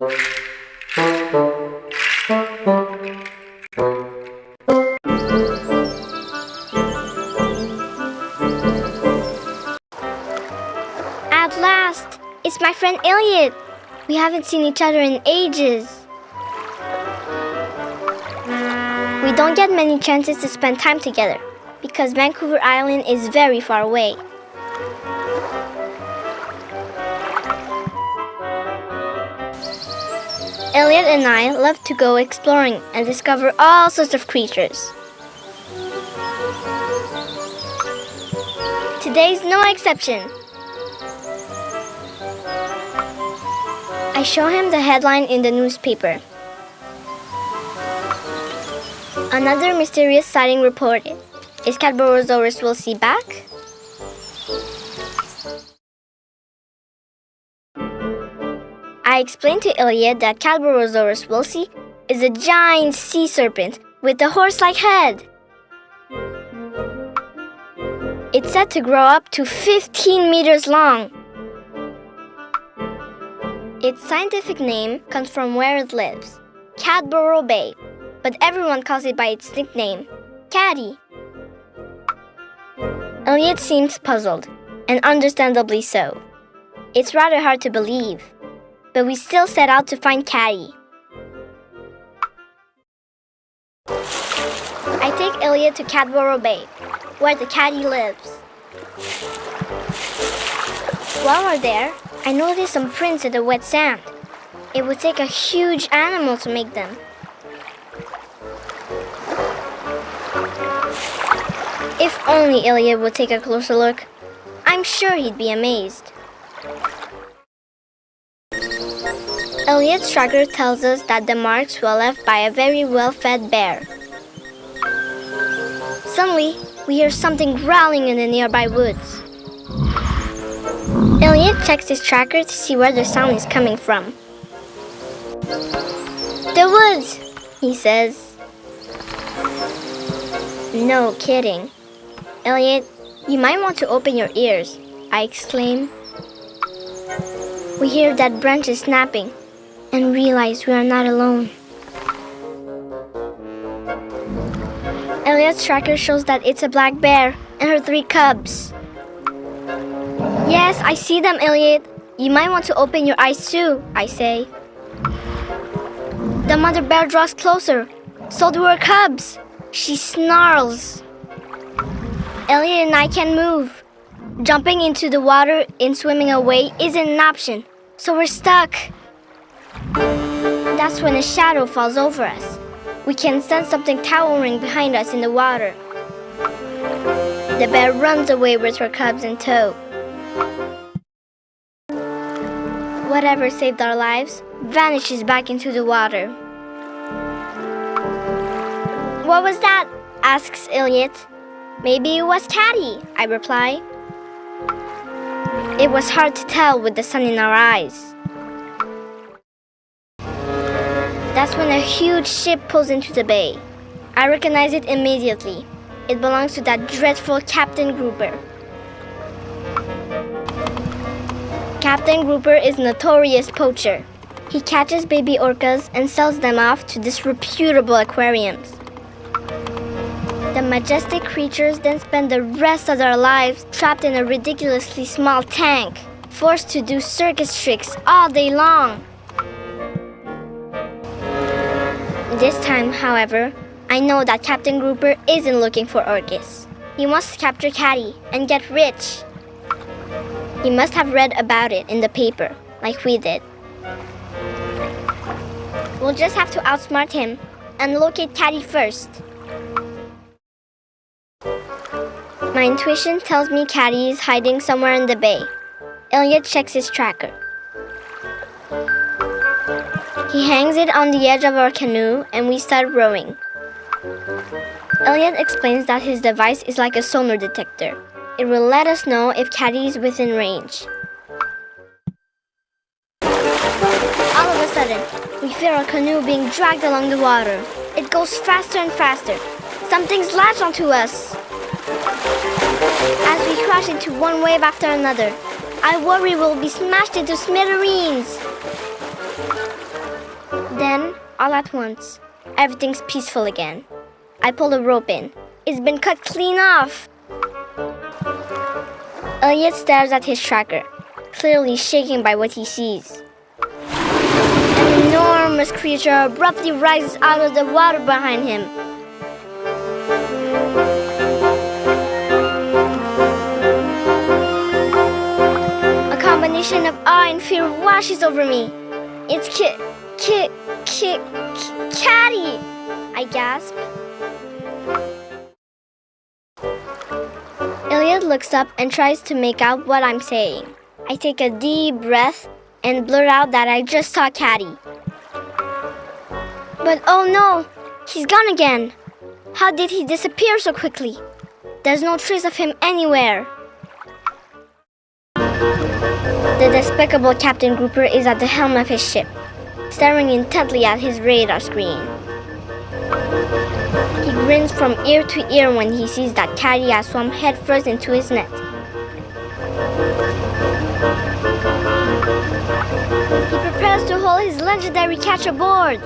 At last! It's my friend Elliot! We haven't seen each other in ages. We don't get many chances to spend time together because Vancouver Island is very far away. Elliot and I love to go exploring and discover all sorts of creatures. Today's no exception. I show him the headline in the newspaper. Another mysterious sighting reported. Is Cadboro Bay back? I explained to Elliot that Cadboro Bay is a giant sea serpent with a horse-like head. It's said to grow up to 15 meters long. Its scientific name comes from where it lives, Cadboro Bay, but everyone calls it by its nickname, Caddy. Elliot seems puzzled, and understandably so. It's rather hard to believe, but we still set out to find Caddy. I take Elliot to Cadboro Bay, where the Caddy lives. While we're there, I noticed some prints in the wet sand. It would take a huge animal to make them. If only Elliot would take a closer look, I'm sure he'd be amazed. Elliot's tracker tells us that the marks were left by a very well-fed bear. Suddenly, we hear something growling in the nearby woods. Elliot checks his tracker to see where the sound is coming from. The woods, he says. No kidding. Elliot, you might want to open your ears, I exclaim. We hear that branch is snapping and realize we are not alone. Elliot's tracker shows that it's a black bear and her 3 cubs. Yes, I see them, Elliot. You might want to open your eyes too, I say. The mother bear draws closer. So do her cubs. She snarls. Elliot and I can't move. Jumping into the water and swimming away isn't an option, so we're stuck. That's when a shadow falls over us. We can sense something towering behind us in the water. The bear runs away with her cubs in tow. Whatever saved our lives vanishes back into the water. What was that? Asks Elliot. Maybe it was Caddy, I reply. It was hard to tell with the sun in our eyes. That's when a huge ship pulls into the bay. I recognize it immediately. It belongs to that dreadful Captain Grouper. Captain Grouper is a notorious poacher. He catches baby orcas and sells them off to disreputable aquariums. The majestic creatures then spend the rest of their lives trapped in a ridiculously small tank, forced to do circus tricks all day long. This time, however, I know that Captain Grouper isn't looking for orcas. He wants to capture Caddy and get rich. He must have read about it in the paper, like we did. We'll just have to outsmart him and locate Caddy first. My intuition tells me Caddy is hiding somewhere in the bay. Elliot checks his tracker. He hangs it on the edge of our canoe and we start rowing. Elliot explains that his device is like a sonar detector. It will let us know if Caddy is within range. All of a sudden, we feel our canoe being dragged along the water. It goes faster and faster. Something's latched onto us. As we crash into one wave after another, I worry we'll be smashed into smithereens. all at once, everything's peaceful again. I pull the rope in. It's been cut clean off. Elliot stares at his tracker, clearly shaken by what he sees. An enormous creature abruptly rises out of the water behind him. A combination of awe and fear washes over me. It's Caddy! I gasp. Elliot looks up and tries to make out what I'm saying. I take a deep breath and blurt out that I just saw Caddy. But oh no, he's gone again. How did he disappear so quickly? There's no trace of him anywhere. The despicable Captain Grouper is at the helm of his ship, staring intently at his radar screen. He grins from ear to ear when he sees that Caddy has swum headfirst into his net. He prepares to haul his legendary catch aboard.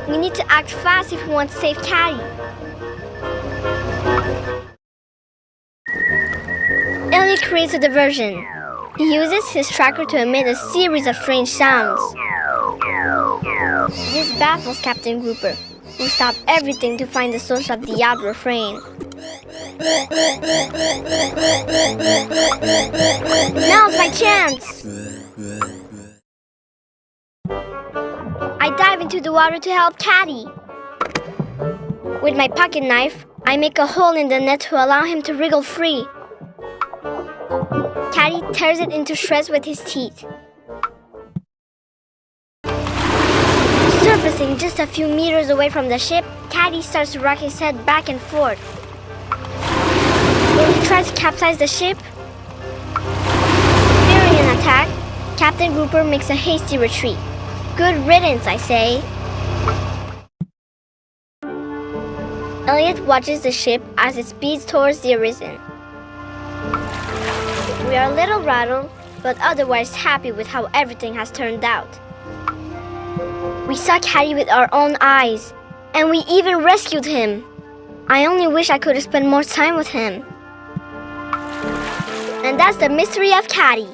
We need to act fast if we want to save Caddy. Elliot creates a diversion. He uses his tracker to emit a series of strange sounds. This baffles Captain Grouper, who stopped everything to find the source of the odd refrain. Now's my chance! I dive into the water to help Caddy. With my pocket knife, I make a hole in the net to allow him to wriggle free. Caddy tears it into shreds with his teeth. Surfacing just a few meters away from the ship, Caddy starts to rock his head back and forth. Will he try to capsize the ship? Fearing an attack, Captain Grouper makes a hasty retreat. Good riddance, I say. Elliot watches the ship as it speeds towards the horizon. We are a little rattled, but otherwise happy with how everything has turned out. We saw Caddy with our own eyes, and we even rescued him. I only wish I could have spent more time with him. And that's the mystery of Caddy.